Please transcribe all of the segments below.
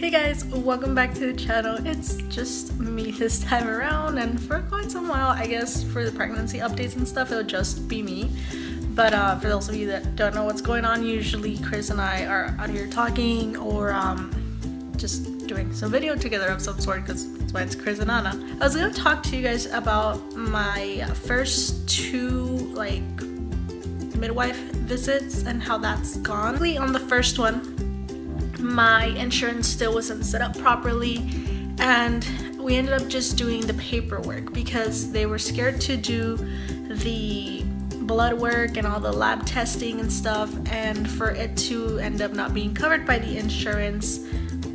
Hey guys, welcome back to the channel. It's just me this time around, and for quite some while, I guess for the pregnancy updates and stuff, it'll just be me. But for those of you that don't know what's going on, usually Chris and I are out here talking or just doing some video together of some sort, because that's why it's Chris and Ana. I was gonna talk to you guys about my first two midwife visits and how that's gone. On the first one, my insurance still wasn't set up properly, and we ended up just doing the paperwork because they were scared to do the blood work and all the lab testing and stuff, and for it to end up not being covered by the insurance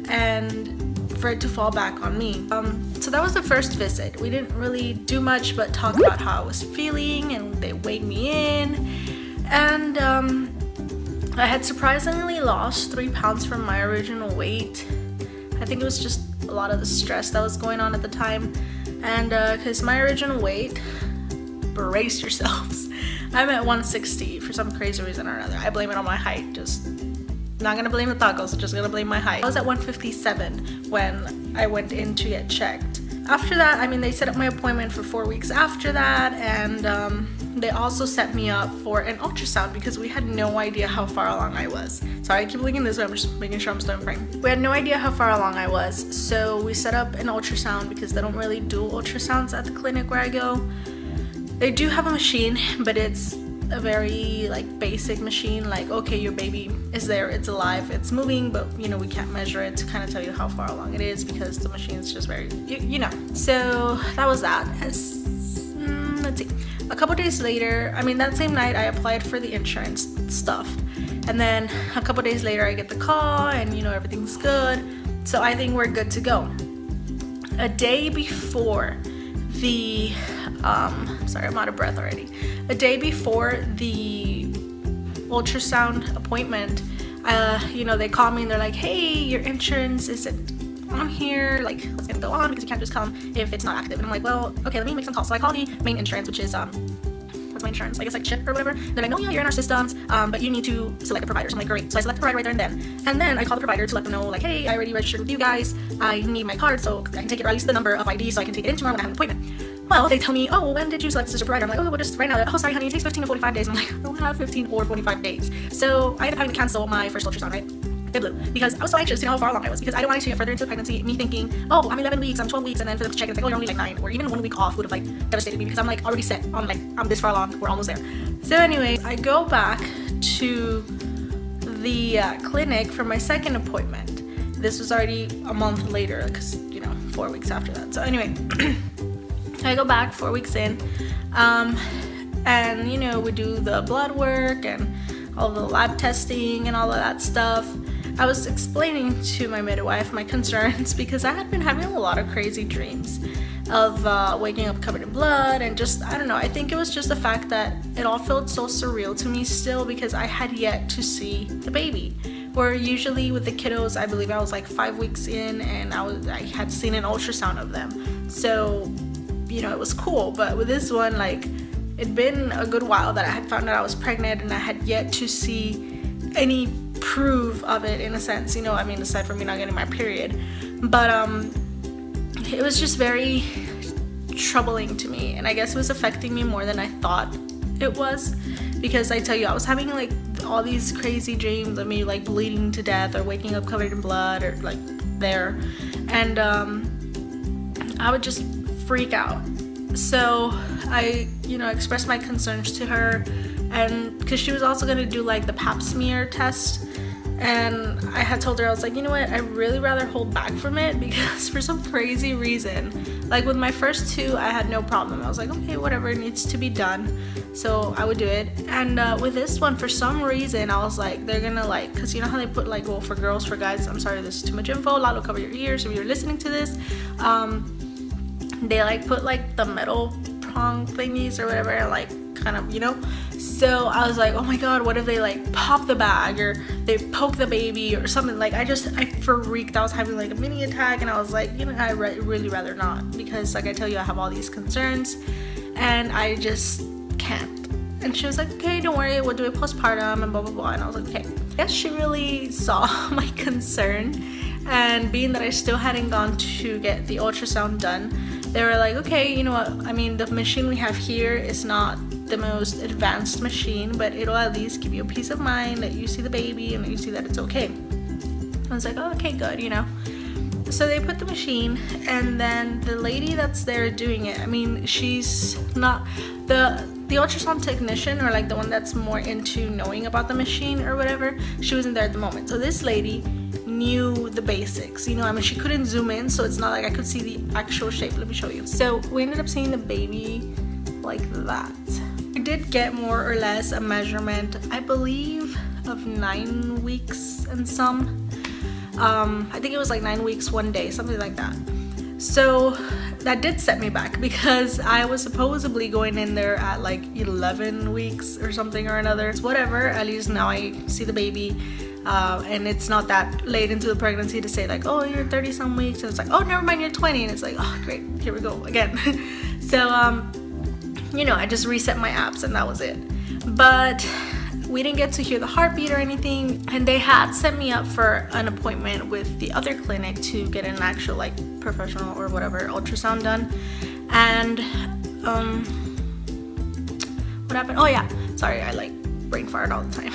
and for it to fall back on me. So that was the first visit. We didn't really do much but talk about how I was feeling, and they weighed me in, and I had surprisingly lost 3 pounds from my original weight. I think it was just a lot of the stress that was going on at the time, and because my original weight, brace yourselves, I'm at 160 for some crazy reason or another. I blame it on my height. Just not gonna blame the tacos, just gonna blame my height. I was at 157 when I went in to get checked. After that, I mean, they set up my appointment for 4 weeks after that, and they also set me up for an ultrasound because we had no idea how far along I was. Sorry, I keep looking this way, I'm just making sure I'm still in frame. We had no idea how far along I was, so we set up an ultrasound because they don't really do ultrasounds at the clinic where I go. They do have a machine, but it's a very basic machine, okay, your baby is there, it's alive, it's moving, but you know, we can't measure it to kind of tell you how far along it is because the machine is just very, you know. So that was that. Let's see, a couple days later, I mean that same night, I applied for the insurance stuff, and then a couple days later I get the call and you know, everything's good, so I think we're good to go. A day before the sorry, I'm out of breath already. A day before the ultrasound appointment, you know, they call me and they're like, hey, your insurance isn't on here, what's gonna go on, because you can't just come if it's not active. And I'm like, well, okay, let me make some calls. So I call the main insurance, which is what's my insurance, I guess CHIP or whatever. They're like, oh yeah, you're in our systems, but you need to select a provider. So I'm like, great. So I select the provider right there and then I call the provider to let them know, hey, I already registered with you guys, I need my card so I can take it, or at least the number of ID so I can take it in tomorrow when I have an appointment. Well, they tell me, oh, when did you select this as your provider? I'm like, oh, well, just right now. Oh, sorry, honey, it takes 15 to 45 days. I'm like, I don't have 15 or 45 days. So I ended up having to cancel my first ultrasound, right? It blew, because I was so anxious to know how far along I was, because I didn't want to get further into the pregnancy, me thinking, oh, I'm 11 weeks, I'm 12 weeks, and then for them to check, it's like, oh, you're only 9, or even 1 week off would have devastated me, because I'm already set on I'm this far along, we're almost there. So anyway, I go back to the clinic for my second appointment. This was already a month later, because, you know, 4 weeks after that. So anyway, I go back 4 weeks in, and you know, we do the blood work and all the lab testing and all of that stuff. I was explaining to my midwife my concerns because I had been having a lot of crazy dreams of waking up covered in blood, and just, I don't know, I think it was just the fact that it all felt so surreal to me still, because I had yet to see the baby. Where usually with the kiddos, I believe I was 5 weeks in and I had seen an ultrasound of them. So, you know, it was cool. But with this one, it'd been a good while that I had found out I was pregnant, and I had yet to see any proof of it, in a sense, you know, I mean, aside from me not getting my period. But it was just very troubling to me, and I guess it was affecting me more than I thought it was, because I tell you, I was having all these crazy dreams of me bleeding to death or waking up covered in blood or there, and I would just freak out. So I, you know, expressed my concerns to her, and because she was also going to do the pap smear test, and I had told her, I was like, you know what, I'd really rather hold back from it, because for some crazy reason, with my first two, I had no problem. I was like, okay, whatever needs to be done, so I would do it. And with this one, for some reason, I was like, they're gonna because you know how they put well, for girls, for guys, I'm sorry, this is too much info, Lalo, cover your ears if you're listening to this. They put the metal prong thingies or whatever, kind of, you know. So I was like, oh my god, what if they pop the bag or they poke the baby or something? I freaked. I was having a mini attack, and I was like, you know, I really rather not, because I tell you, I have all these concerns and I just can't. And she was like, okay, don't worry, we'll do it postpartum and blah blah blah. And I was like, okay. I guess she really saw my concern, And being that I still hadn't gone to get the ultrasound done, they were like, okay, you know what, I mean, the machine we have here is not the most advanced machine, but it'll at least give you a peace of mind that you see the baby and that you see that it's okay. I was like, oh, okay, good, you know. So they put the machine, and then the lady that's there doing it, I mean, she's not the ultrasound technician, or like the one that's more into knowing about the machine or whatever. She wasn't there at the moment. So this lady knew the basics, you know. I mean, she couldn't zoom in, so it's not like I could see the actual shape. Let me show you. So we ended up seeing the baby like that. We did get more or less a measurement, I believe, of 9 weeks and some. I think it was like 9 weeks 1 day, something like that. So that did set me back, because I was supposedly going in there at like 11 weeks or something or another. It's whatever, at least now I see the baby, and it's not that late into the pregnancy to say like, oh, you're 30 some weeks, and it's like, oh, never mind, you're 20, and it's like, oh, great, here we go again. So you know, I just reset my apps and that was it. But we didn't get to hear the heartbeat or anything, and they had set me up for an appointment with the other clinic to get an actual like professional or whatever ultrasound done. And what happened? Oh yeah, sorry, I like brain fart all the time.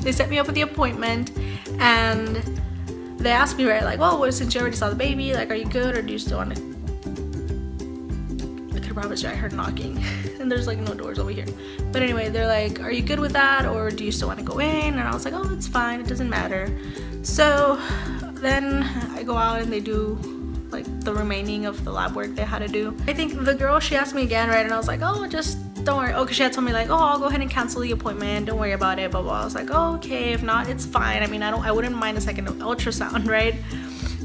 They set me up with the appointment, and they asked me, right, like, well, since you already saw the baby, like, are you good, or do you still want to? I could promise you I heard knocking, and there's like no doors over here. But anyway, they're like, are you good with that, or do you still want to go in? And I was like, oh, it's fine, it doesn't matter. So then I go out and they do like the remaining of the lab work they had to do. I think the girl, she asked me again, right, and I was like, oh, just don't worry. Oh, because she had told me like, oh, I'll go ahead and cancel the appointment, don't worry about it, blah blah. I was like, oh, okay, if not, it's fine. I mean, I wouldn't mind a second ultrasound, right?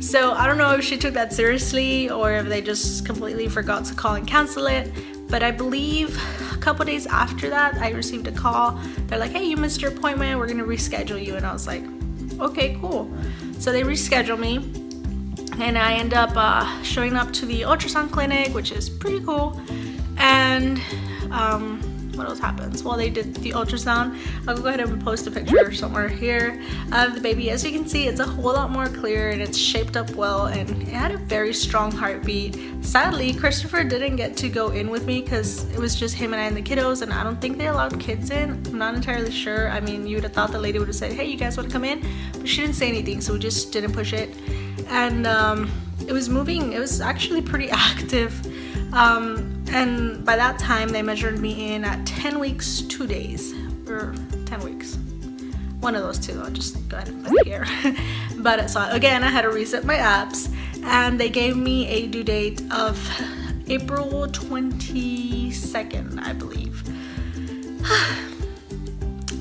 So I don't know if she took that seriously or if they just completely forgot to call and cancel it. But I believe a couple days after that, I received a call. They're like, hey, you missed your appointment, we're gonna reschedule you. And I was like, okay, cool. So they rescheduled me, and I end up showing up to the ultrasound clinic, which is pretty cool. And what else happens? Well, they did the ultrasound. I'll go ahead and post a picture somewhere here of the baby. As you can see, it's a whole lot more clear, and it's shaped up well, and it had a very strong heartbeat. Sadly, Christopher didn't get to go in with me because it was just him and I and the kiddos, and I don't think they allowed kids in. I'm not entirely sure. I mean, you would have thought the lady would have said, hey, you guys want to come in? But she didn't say anything, so we just didn't push it. And it was moving. It was actually pretty active. And by that time, they measured me in at 10 weeks, 2 days, or 10 weeks. One of those two, I'll just go ahead and put it here. But so again, I had to reset my apps, and they gave me a due date of April 22nd, I believe.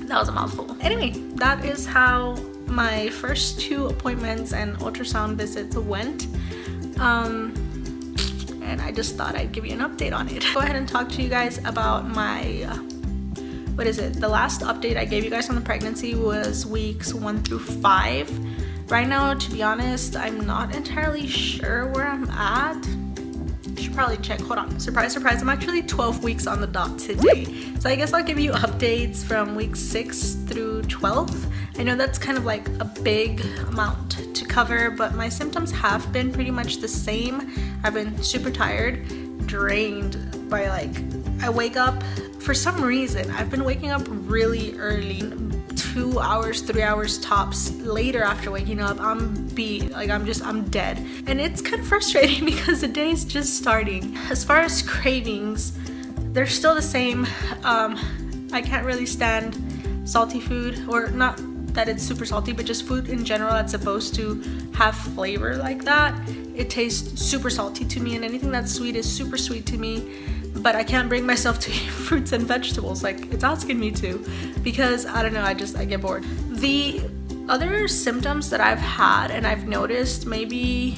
That was a mouthful. Anyway, that is how my first 2 appointments and ultrasound visits went. And I just thought I'd give you an update on it. Go ahead and talk to you guys about my, the last update I gave you guys on the pregnancy was weeks 1 through 5. Right now, to be honest, I'm not entirely sure where I'm at. Should probably check. Hold on. Surprise, surprise. I'm actually 12 weeks on the dot today. So I guess I'll give you updates from week 6 through 12. I know that's kind of like a big amount to cover, but my symptoms have been pretty much the same. I've been super tired, drained by I wake up, for some reason, I've been waking up really early, 2 hours, 3 hours tops later after waking up. I'm beat, I'm dead. And it's kind of frustrating because the day's just starting. As far as cravings, they're still the same. I can't really stand salty food, or not that it's super salty, but just food in general that's supposed to have flavor like that. It tastes super salty to me, and anything that's sweet is super sweet to me. But I can't bring myself to eat fruits and vegetables like it's asking me to, because I don't know, I get bored. The other symptoms that I've had and I've noticed maybe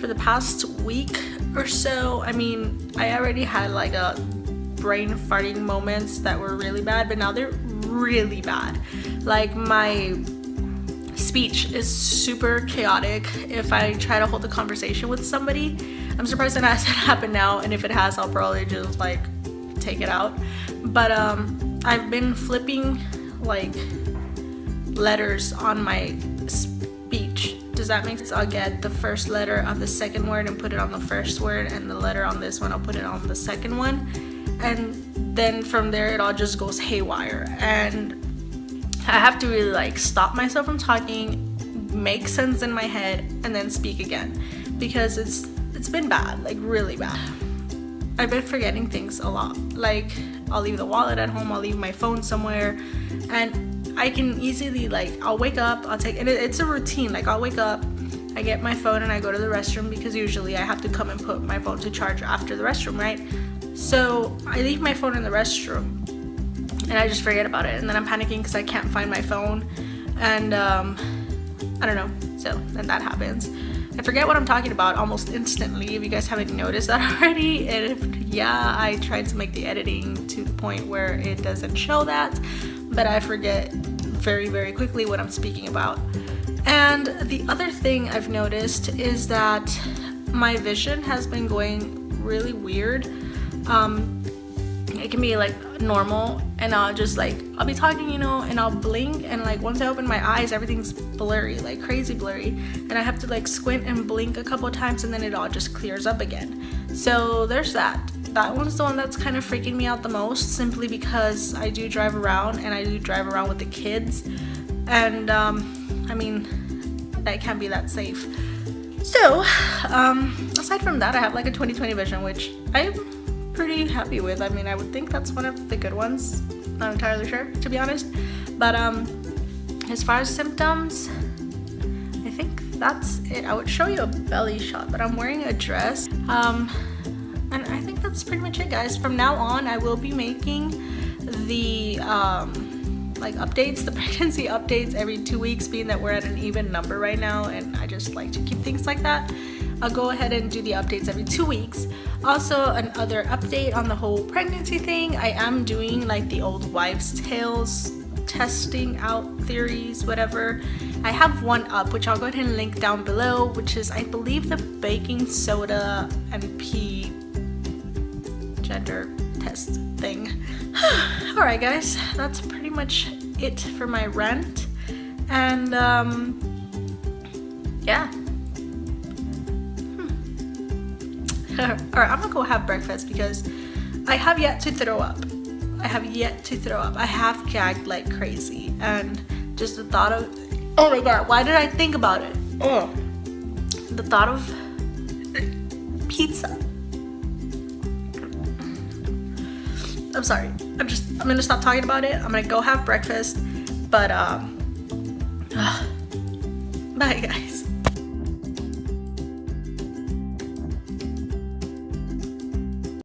for the past week or so, I mean, I already had like a brain farting moments that were really bad, but now they're really bad. Like my speech is super chaotic if I try to hold a conversation with somebie. I'm surprised that hasn't happened now, and if it has, I'll probably just like take it out. But I've been flipping like letters on my speech Does that make sense? I'll get the first letter of the second word and put it on the first word, and the letter on this one I'll put it on the second one, and then from there it all just goes haywire. And I have to really like stop myself from talking, make sense in my head, and then speak again, because it's been bad, like really bad. I've been forgetting things a lot. Like I'll leave the wallet at home, I'll leave my phone somewhere, and I can easily, like, I'll wake up, I'll take, and it's a routine. Like I'll wake up, I get my phone and I go to the restroom, because usually I have to come and put my phone to charge after the restroom, right? So I leave my phone in the restroom and I just forget about it, and then I'm panicking because I can't find my phone, and I don't know, so then that happens. I forget what I'm talking about almost instantly, if you guys haven't noticed that already. And if, yeah, I tried to make the editing to the point where it doesn't show that, but I forget very, very quickly what I'm speaking about. And the other thing I've noticed is that my vision has been going really weird. It can be like normal, and I'll just like, I'll be talking, you know, and I'll blink, and like once I open my eyes, everything's blurry, like crazy blurry, and I have to like squint and blink a couple times, and then it all just clears up again. So there's that. That one's the one that's kind of freaking me out the most, simply because I do drive around, and I do drive around with the kids, and I mean, that can't be that safe. So aside from that, I have like a 20/20 vision, which I'm pretty happy with. I mean, I would think that's one of the good ones. Not entirely sure, to be honest. But as far as symptoms, I think that's it. I would show you a belly shot, but I'm wearing a dress. And I think that's pretty much it, guys. From now on, I will be making the like updates, the pregnancy updates every 2 weeks, being that we're at an even number right now, and I just like to keep things like that. I'll go ahead and do the updates every 2 weeks. Also, another update on the whole pregnancy thing, I am doing like the old wives' tales, testing out theories, whatever. I have one up, which I'll go ahead and link down below, which is, I believe, the baking soda and pee gender test thing. Alright guys, that's pretty much it for my rant, and yeah. Alright, I'm gonna go have breakfast because I have yet to throw up. I have gagged like crazy, and just the thought of, oh my god, why did I think about it? Oh, the thought of pizza. I'm sorry. I'm gonna stop talking about it. I'm gonna go have breakfast. But bye guys.